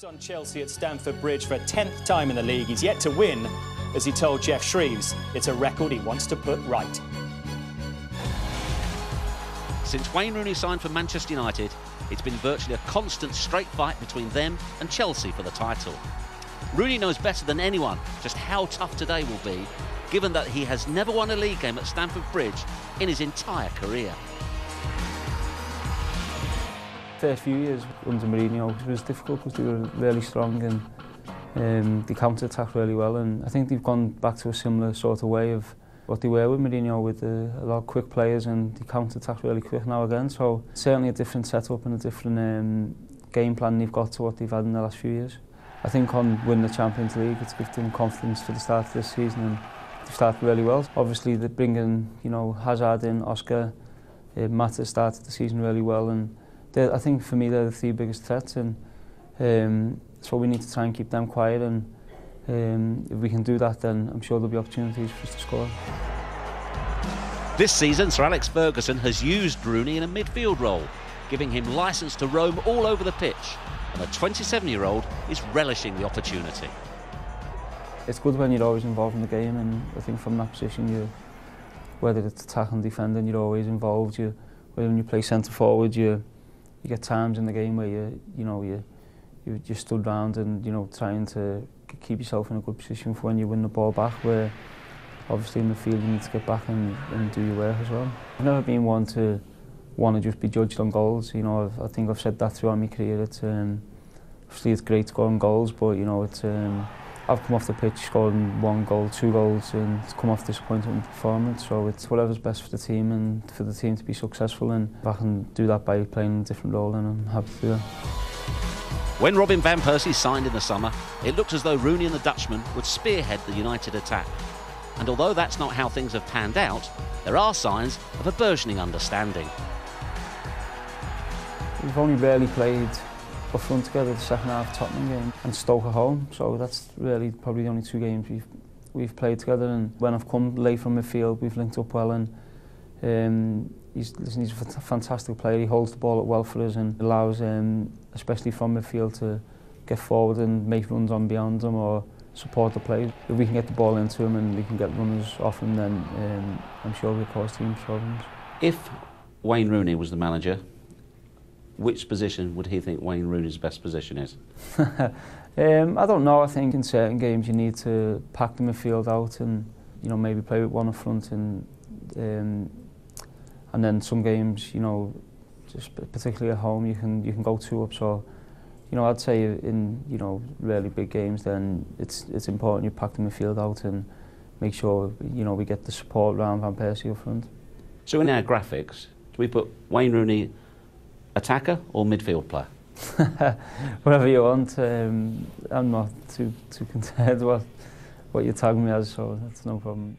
Takes on Chelsea at Stamford Bridge for a 10th time in the league. He's yet to win, as he told Jeff Shreves. It's a record he wants to put right. Since Wayne Rooney signed for Manchester United, it's been virtually a constant straight fight between them and Chelsea for the title. Rooney knows better than anyone just how tough today will be, given that he has never won a league game at Stamford Bridge in his entire career. First few years under Mourinho it was difficult because they were really strong and they counter-attacked really well, and I think they've gone back to a similar sort of way of what they were with Mourinho, with a lot of quick players, and they counter-attack really quick now again. So certainly a different setup and a different game plan they've got to what they've had in the last few years. I think on winning the Champions League it's given them confidence for the start of this season, and they've started really well. Obviously they're bringing, you know, Hazard in, Oscar, Mata started the season really well, and I think for me they're the three biggest threats, and so we need to try and keep them quiet, and if we can do that then I'm sure there'll be opportunities for us to score. This season Sir Alex Ferguson has used Rooney in a midfield role, giving him licence to roam all over the pitch, and the 27-year-old is relishing the opportunity. It's good when you're always involved in the game, and I think from that position, whether it's attack and defending, you're always involved. When you play centre forward, you get times in the game where you stood round and trying to keep yourself in a good position for when you win the ball back, where obviously in the field you need to get back and do your work as well. I've never been one to want to just be judged on goals. I think I've said that throughout my career. Obviously it's great scoring goals, but I've come off the pitch scoring 1 goal, 2 goals, and it's come off disappointing performance. So it's whatever's best for the team and for the team to be successful, and if I can do that by playing a different role, then I'm happy to do that. When Robin van Persie signed in the summer, it looked as though Rooney and the Dutchman would spearhead the United attack. And although that's not how things have panned out, there are signs of a burgeoning understanding. We've only rarely played up front together, the second half Tottenham game and Stoke at home, so that's really probably the only 2 games we've played together, and when I've come late from midfield we've linked up well, and he's a fantastic player. He holds the ball up well for us and allows, especially from midfield, to get forward and make runs on beyond him or support the play. If we can get the ball into him and we can get runners off him, then I'm sure we'll cause teams problems. If Wayne Rooney was the manager, which position would he think Wayne Rooney's best position is? I don't know. I think in certain games you need to pack the midfield out and maybe play with 1 up front, and then some games, just particularly at home, you can go 2 up. So I'd say in really big games, then it's important you pack the midfield out and make sure we get the support around Van Persie up front. So in our graphics, do we put Wayne Rooney attacker or midfield player? Whatever you want. I'm not too concerned what you're tagging me as, so that's no problem.